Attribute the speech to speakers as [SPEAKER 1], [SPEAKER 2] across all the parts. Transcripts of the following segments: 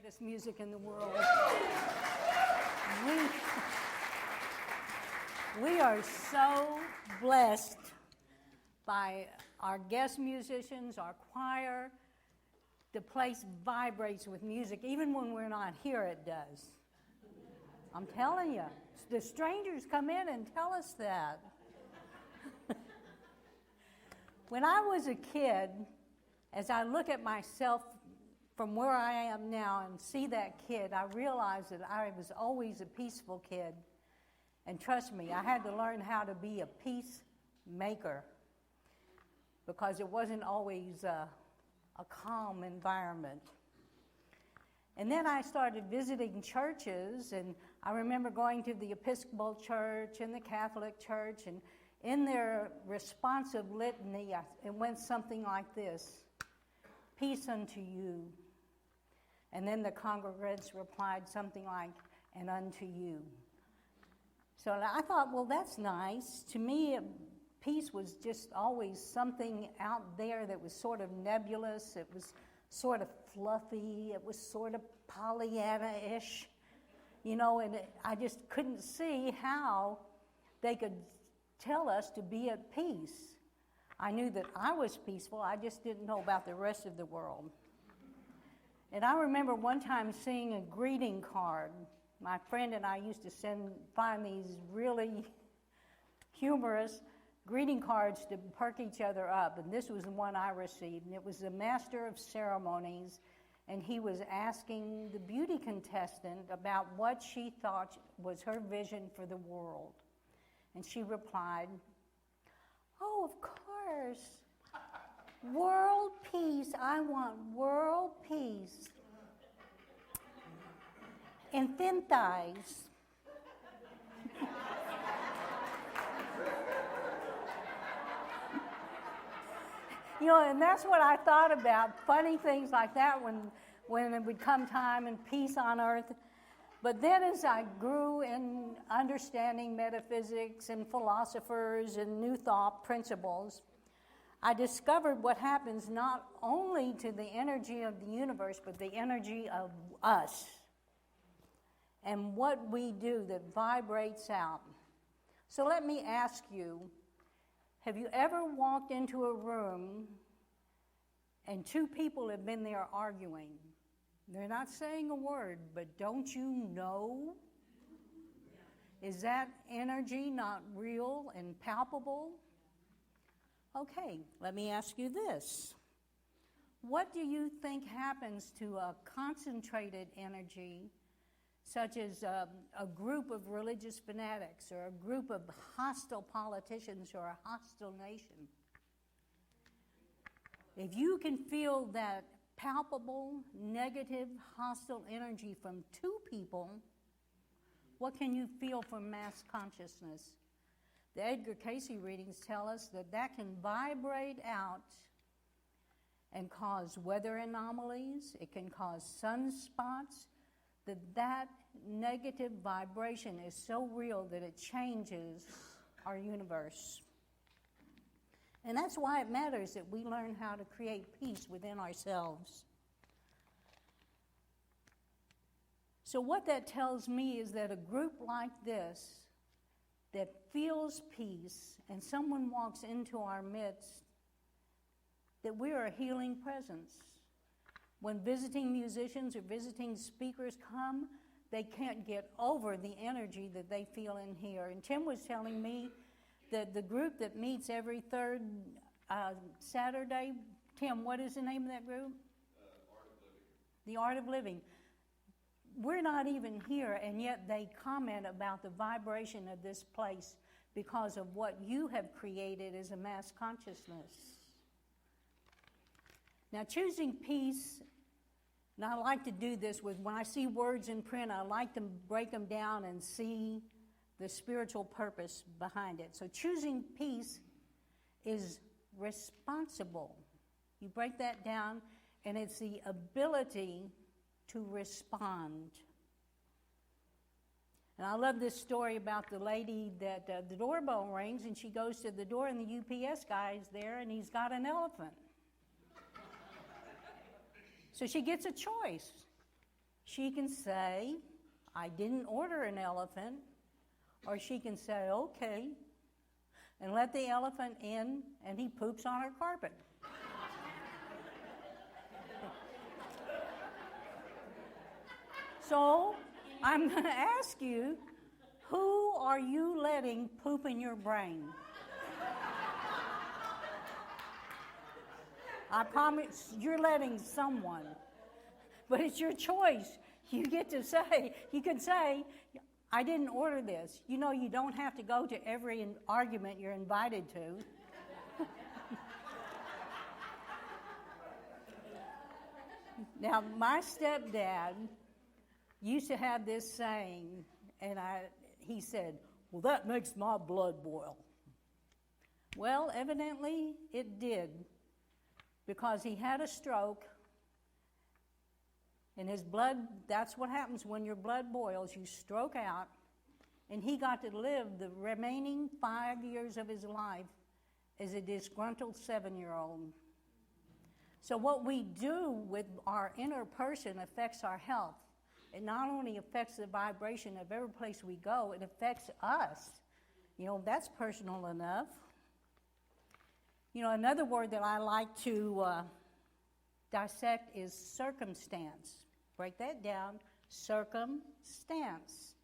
[SPEAKER 1] greatest music in the world. We are so blessed by our guest musicians, our choir. The place vibrates with music. Even when we're not here, it does. I'm telling you. The strangers come in and tell us that. When I was a kid, as I look at myself from where I am now and see that kid, I realized that I was always a peaceful kid. And trust me, I had to learn how to be a peacemaker because it wasn't always a calm environment. And then I started visiting churches, and I remember going to the Episcopal Church and the Catholic Church, and in their responsive litany, it went something like this: peace unto you. And then the congregants replied something like, and unto you. So I thought, well, that's nice. To me, peace was just always something out there that was sort of nebulous. It was sort of fluffy. It was sort of Pollyanna-ish, you know, and I just couldn't see how they could tell us to be at peace. I knew that I was peaceful. I just didn't know about the rest of the world. And I remember one time seeing a greeting card. My friend and I used to find these really humorous greeting cards to perk each other up, and this was the one I received, and it was the Master of Ceremonies, and he was asking the beauty contestant about what she thought was her vision for the world. And she replied, "Oh, of course. World peace. I want world peace. And thin thighs." You know, and that's what I thought about, funny things like that when it would come time and peace on earth. But then as I grew in understanding metaphysics and philosophers and new thought principles, I discovered what happens not only to the energy of the universe, but the energy of us and what we do that vibrates out. So let me ask you, have you ever walked into a room and two people have been there arguing? They're not saying a word, but don't you know? Is that energy not real and palpable? Okay, let me ask you this. What do you think happens to a concentrated energy, such as a group of religious fanatics or a group of hostile politicians or a hostile nation? If you can feel that palpable, negative, hostile energy from two people, what can you feel from mass consciousness? The Edgar Cayce readings tell us that can vibrate out and cause weather anomalies. It can cause sunspots. That negative vibration is so real that it changes our universe. And that's why it matters that we learn how to create peace within ourselves. So what that tells me is that a group like this that feels peace and someone walks into our midst, that we are a healing presence. When visiting musicians or visiting speakers come, they can't get over the energy that they feel in here. And Tim was telling me that the group that meets every third Saturday, Tim, what is the name of that group?
[SPEAKER 2] Art of Living.
[SPEAKER 1] The Art of Living. We're not even here, and yet they comment about the vibration of this place because of what you have created as a mass consciousness. Now, choosing peace, and I like to do this when I see words in print, I like to break them down and see the spiritual purpose behind it. So choosing peace is responsible. You break that down, and it's the ability to respond. And I love this story about the lady that the doorbell rings, and she goes to the door, and the UPS guy is there, and he's got an elephant. So she gets a choice. She can say, I didn't order an elephant, or she can say, okay, and let the elephant in, and he poops on her carpet. So, I'm going to ask you, who are you letting poop in your brain? I promise you're letting someone, but it's your choice. You get to say, you can say, I didn't order this. You know, you don't have to go to every argument you're invited to. Now, my stepdad used to have this saying, and he said, well, that makes my blood boil. Well, evidently it did, because he had a stroke, and his blood, that's what happens when your blood boils, you stroke out, and he got to live the remaining 5 years of his life as a disgruntled 7-year-old. So what we do with our inner person affects our health. It not only affects the vibration of every place we go, it affects us. You know, that's personal enough. You know, another word that I like to dissect is circumstance. Break that down. Circumstance.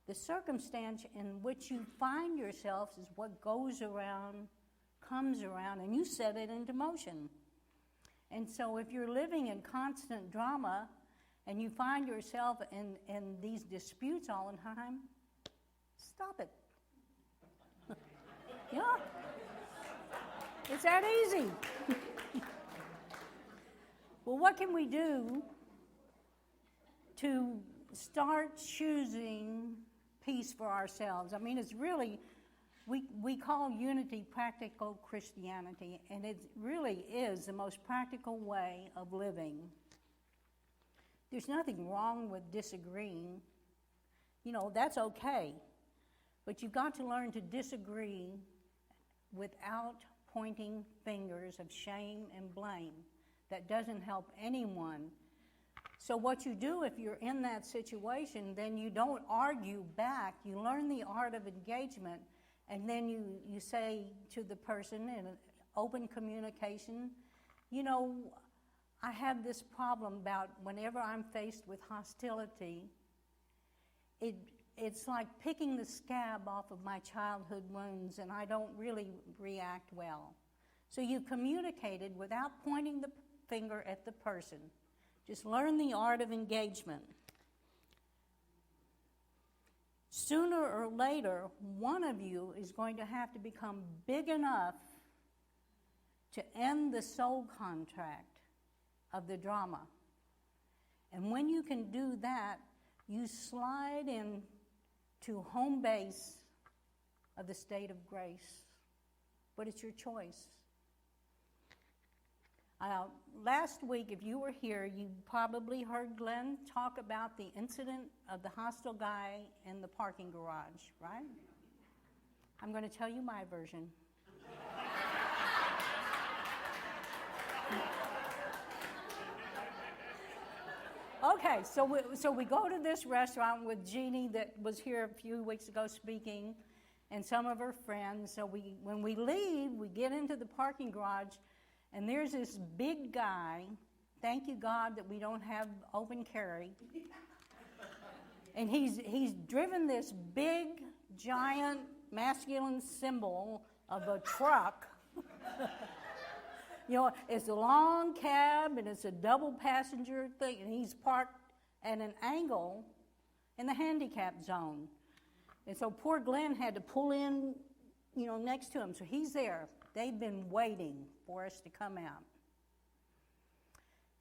[SPEAKER 1] The circumstance in which you find yourself is what goes around, comes around, and you set it into motion. And so if you're living in constant drama and you find yourself in these disputes all the time, stop it. Yeah. It's that easy. Well, what can we do to start choosing peace for ourselves? I mean, it's really, we call unity practical Christianity, and it really is the most practical way of living. There's nothing wrong with disagreeing. You know, that's okay. But you've got to learn to disagree without pointing fingers of shame and blame. That doesn't help anyone. So what you do if you're in that situation, then you don't argue back. You learn the art of engagement, and then you say to the person in an open communication, you know, I have this problem about whenever I'm faced with hostility, it's like picking the scab off of my childhood wounds, and I don't really react well. So you communicated without pointing the finger at the person. Just learn the art of engagement. Sooner or later, one of you is going to have to become big enough to end the soul contract of the drama. And when you can do that, you slide in to home base of the state of grace. But it's your choice. Last week, if you were here, you probably heard Glenn talk about the incident of the hostile guy in the parking garage, right? I'm going to tell you my version. Okay, so we go to this restaurant with Jeannie that was here a few weeks ago speaking, and some of her friends. So when we leave, we get into the parking garage, and there's this big guy. Thank you, God, that we don't have open carry. And he's driven this big, giant, masculine symbol of a truck. You know, it's a long cab, and it's a double passenger thing, and he's parked at an angle in the handicap zone. And so poor Glenn had to pull in, you know, next to him. So he's there. They've been waiting for us to come out.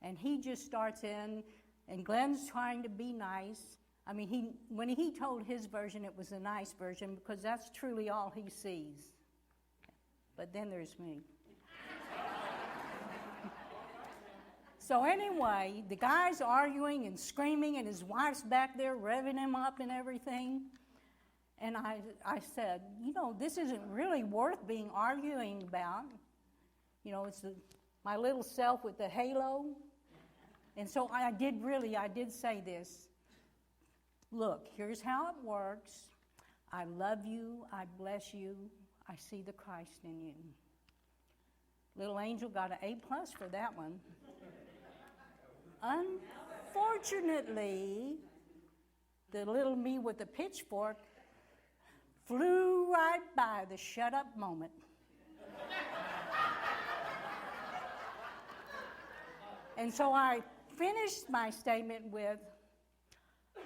[SPEAKER 1] And he just starts in, and Glenn's trying to be nice. I mean, when he told his version, it was a nice version, because that's truly all he sees. But then there's me. So anyway, the guy's arguing and screaming, and his wife's back there revving him up and everything. And I said, you know, this isn't really worth being arguing about. You know, it's my little self with the halo. And so I did say this. Look, here's how it works. I love you. I bless you. I see the Christ in you. Little angel got an A+ for that one. Unfortunately, the little me with the pitchfork flew right by the shut up moment. And so I finished my statement with,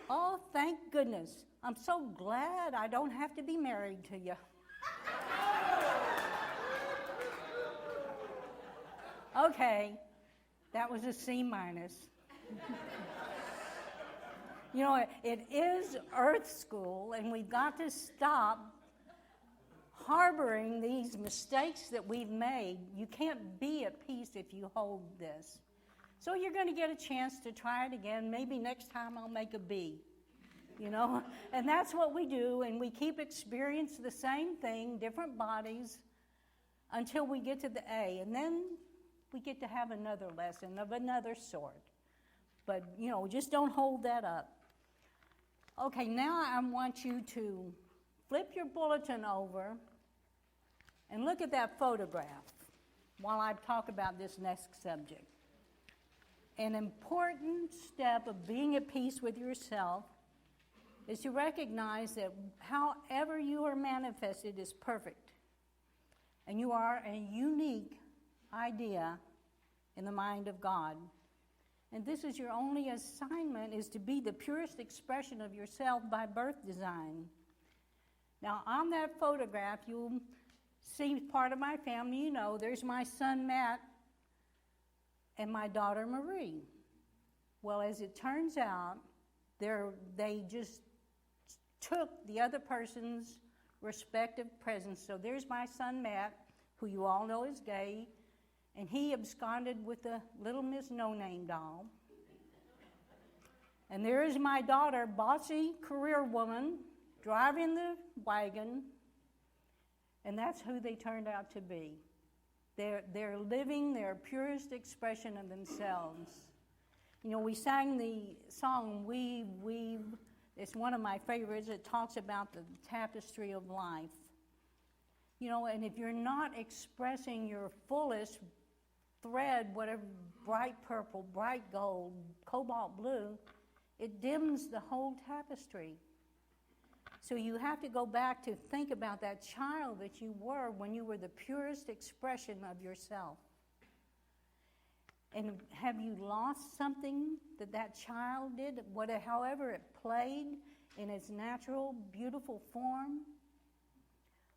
[SPEAKER 1] oh, thank goodness. I'm so glad I don't have to be married to you. Okay, that was a C-. You know, it is Earth School, and we've got to stop harboring these mistakes that we've made. You can't be at peace if you hold this. So you're going to get a chance to try it again. Maybe next time I'll make a B, you know? And that's what we do, and we keep experiencing the same thing, different bodies, until we get to the A. And then we get to have another lesson of another sort. But, you know, just don't hold that up. Okay, now I want you to flip your bulletin over and look at that photograph while I talk about this next subject. An important step of being at peace with yourself is to recognize that however you are manifested is perfect. And you are a unique idea in the mind of God. And this is your only assignment, is to be the purest expression of yourself by birth design. Now, on that photograph, you'll see part of my family. You know, there's my son, Matt, and my daughter, Marie. Well, as it turns out, they just took the other person's respective presence. So there's my son, Matt, who you all know is gay, and he absconded with the little Miss No-Name doll. And there is my daughter, bossy career woman, driving the wagon, and that's who they turned out to be. They're living their purest expression of themselves. You know, we sang the song, Weave, Weave. It's one of my favorites. It talks about the tapestry of life. You know, and if you're not expressing your fullest thread, whatever, bright purple, bright gold, cobalt blue, it dims the whole tapestry. So you have to go back to think about that child that you were when you were the purest expression of yourself. And have you lost something that child did, however it played in its natural, beautiful form?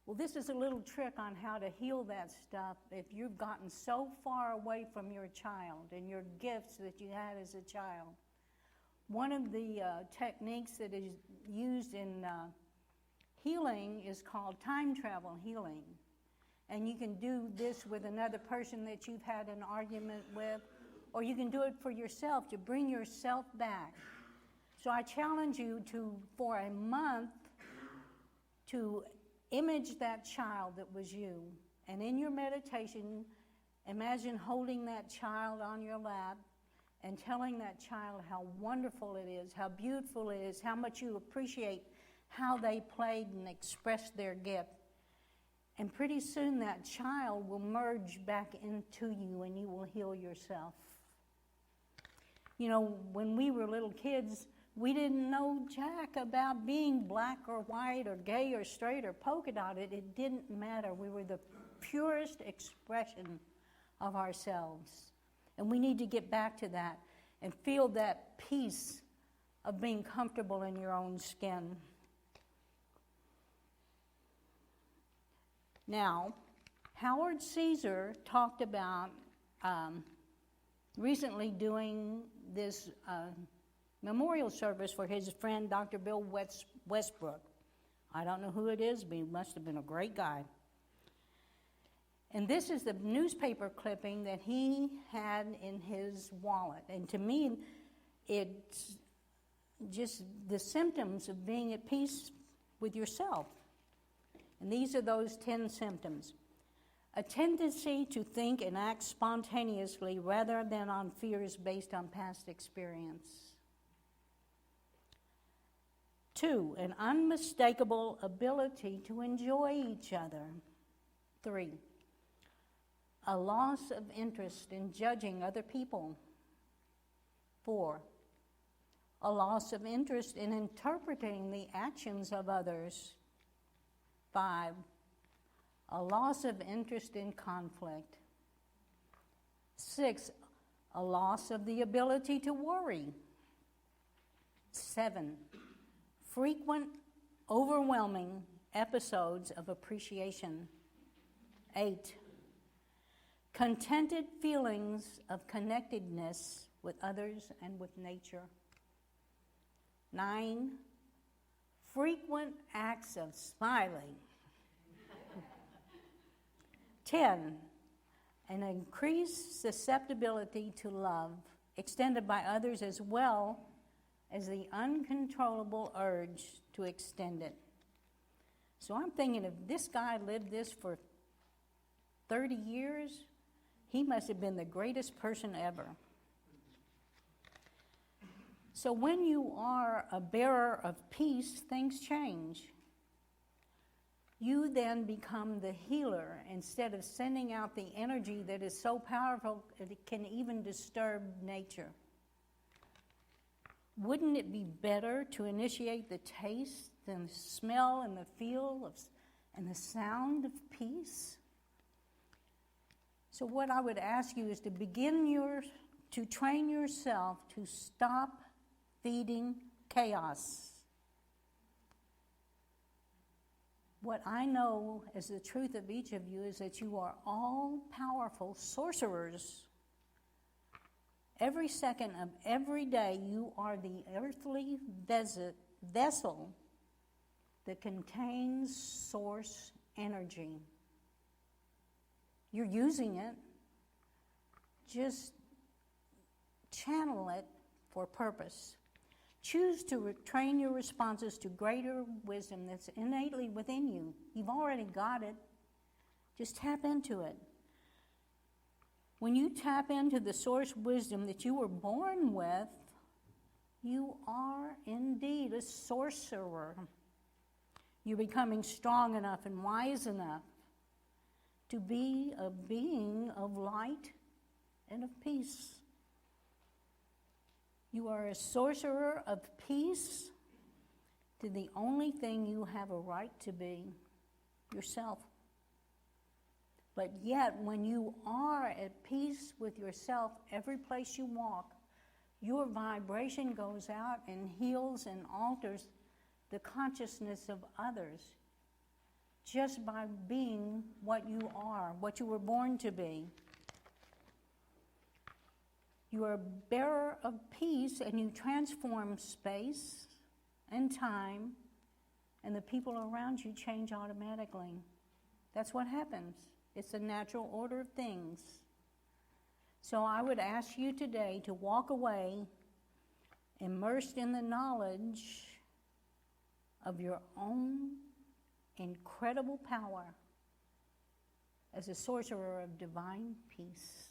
[SPEAKER 1] Well, this is a little trick on how to heal that stuff if you've gotten so far away from your child and your gifts that you had as a child. One of the techniques that is used in healing is called time travel healing. And you can do this with another person that you've had an argument with, or you can do it for yourself to bring yourself back. So I challenge you to, for a month, to image that child that was you. And in your meditation, imagine holding that child on your lap and telling that child how wonderful it is, how beautiful it is, how much you appreciate how they played and expressed their gift. And pretty soon that child will merge back into you and you will heal yourself. You know, when we were little kids, we didn't know jack about being black or white or gay or straight or polka dotted. It didn't matter. We were the purest expression of ourselves. And we need to get back to that and feel that peace of being comfortable in your own skin. Now, Howard Caesar talked about recently doing this memorial service for his friend Dr. Bill Westbrook. I don't know who it is, but he must have been a great guy. And this is the newspaper clipping that he had in his wallet. And to me, it's just the symptoms of being at peace with yourself. And these are those 10 symptoms. A tendency to think and act spontaneously rather than on fears based on past experience. 2, an unmistakable ability to enjoy each other. 3, a loss of interest in judging other people. 4, a loss of interest in interpreting the actions of others. 5, a loss of interest in conflict. 6, a loss of the ability to worry. 7, frequent, overwhelming episodes of appreciation. 8, contented feelings of connectedness with others and with nature. 9, frequent acts of smiling. 10, an increased susceptibility to love, extended by others as well as the uncontrollable urge to extend it. So I'm thinking if this guy lived this for 30 years, he must have been the greatest person ever. So when you are a bearer of peace, things change. You then become the healer instead of sending out the energy that is so powerful that it can even disturb nature. Wouldn't it be better to initiate the taste and the smell and the feel and the sound of peace? So what I would ask you is to to train yourself to stop feeding chaos. What I know as the truth of each of you is that you are all powerful sorcerers. Every second of every day, you are the earthly vessel that contains source energy. You're using it. Just channel it for purpose. Choose to train your responses to greater wisdom that's innately within you. You've already got it. Just tap into it. When you tap into the source wisdom that you were born with, you are indeed a sorcerer. You're becoming strong enough and wise enough to be a being of light and of peace. You are a sorcerer of peace to the only thing you have a right to be, yourself. But yet, when you are at peace with yourself, every place you walk, your vibration goes out and heals and alters the consciousness of others just by being what you are, what you were born to be. You are a bearer of peace, and you transform space and time, and the people around you change automatically. That's what happens. It's a natural order of things. So I would ask you today to walk away immersed in the knowledge of your own incredible power as a sorcerer of divine peace.